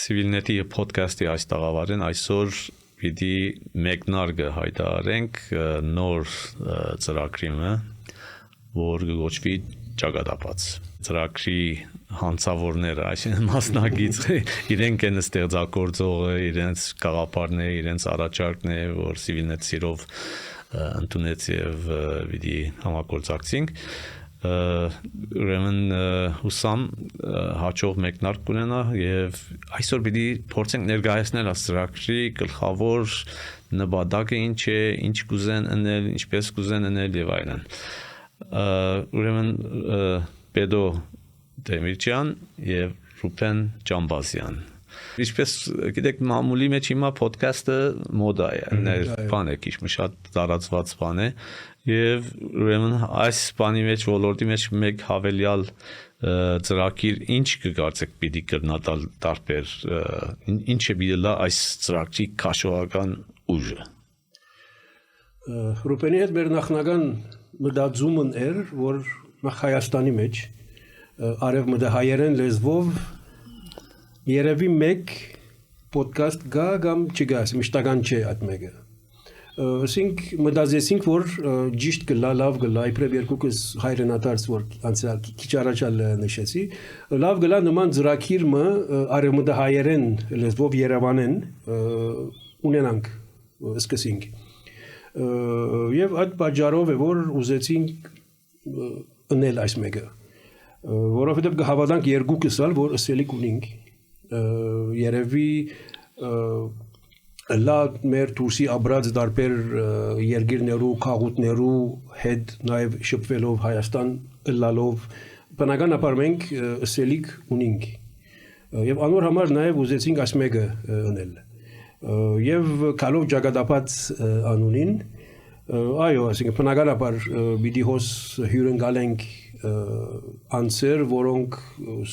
Civilnet-ի podcast-ի այս տաղավարին այսօր պիտի մեկնարկը հայտարարենք նոր ծրագրիմը, որ գոչվի ճակատապած։ Ծրագրի հանցավորները, այսինքն մասնագետը, իրենք են ստեղծագործողը, իրենց գաղափարները, իրենց առաջարկն է, որ Civilnet սիրով ընդունեց եւ պիտի համագործակցենք։ Ուրեմն հուսամ հաջող մեկնարկ կունենա եւ այսօր պիտի փորձենք ներկայացնել ծրագրի գլխավոր նպատակը ինչ է, ինչ կուզեն անել, ինչպես կուզեն անել եւ այլն։ Ուրեմն Պետո Դեմիրճյան եւ Ռուբեն Ջամբազյան։ Ինչպես գիտեք, մամուլի մեջ հիմա podcast-ը մոդա է, բան է, քիչ շատ տարածված բան է եւ ուրեմն այս բանի մեջ ոլորտի մեջ մեկ հավելյալ ծրագիր ինչ կգործեք պիտի կրնատալ տարբեր ինչ է պիտի լա այս ծրագրի քաշողական ուժը։ Ռուբենի հետ մեր նախնական մտածումն էր, որ Հայաստանի մեջ արևմտահայերեն լեզվով երևի մեկ podcast գա կամ չգա, մշտական չէ այդ մեկը։ Ասենք մտածեցինք, որ ճիշտ կլա, լավ կլա, իբրև երկուքս հայրենադարձ, որ անցյալ քիչ առաջ նշեցի, լավ կլա նման ծրագիրը արևմտահայերեն լեզվով Երևանեն ունենանք, սկսենք։ Եվ այդ պատճառով է, որ ուզեցինք ընել այս մեկը, որովհետև կհավատանք երկուքս ալ, որ ըսելիք ունենք, երևի լա մեր դուրսի ապրած տարբեր երկիրներու, քաղաքներու հետ նաև շփվելով Հայաստան լալով բնականաբար մենք ըսելիք ունենք եւ անոր համար նաև ուզեցինք այս մեկը անել եւ կալով ճակատապած անունին այո ասենք բնականաբար պիտի հոս հյուրընկալենք անձեր որոնք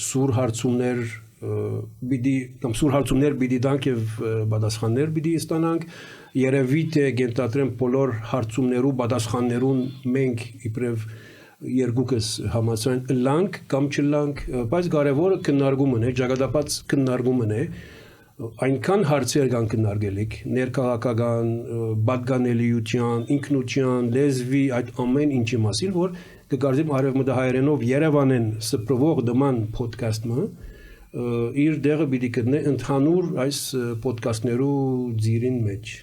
սուր հարցումներ պիտի կամ սուր հարցումներ պիտի տանք եւ պատասխաններ պիտի ստանանք երևի թե գենտատրեմ բոլոր հարցումներու պատասխաններուն մենք իբրև երկուքս համացան լանք կամ չլանք բայց կարևորը քննարկումն է ճակատապած քննարկումն է այնքան հարցեր կան քննարկելիք ներքաղաքական պատկանելիության ինքնության լեզվի այդ ամեն ինչի մասին որ կգարձեմ արևմտահայերենով Երևանեն սփռվող դման podcast-ը իր դեղը պիտի գտնե ընդհանուր այս ոդկասթներու ձիրին մեջ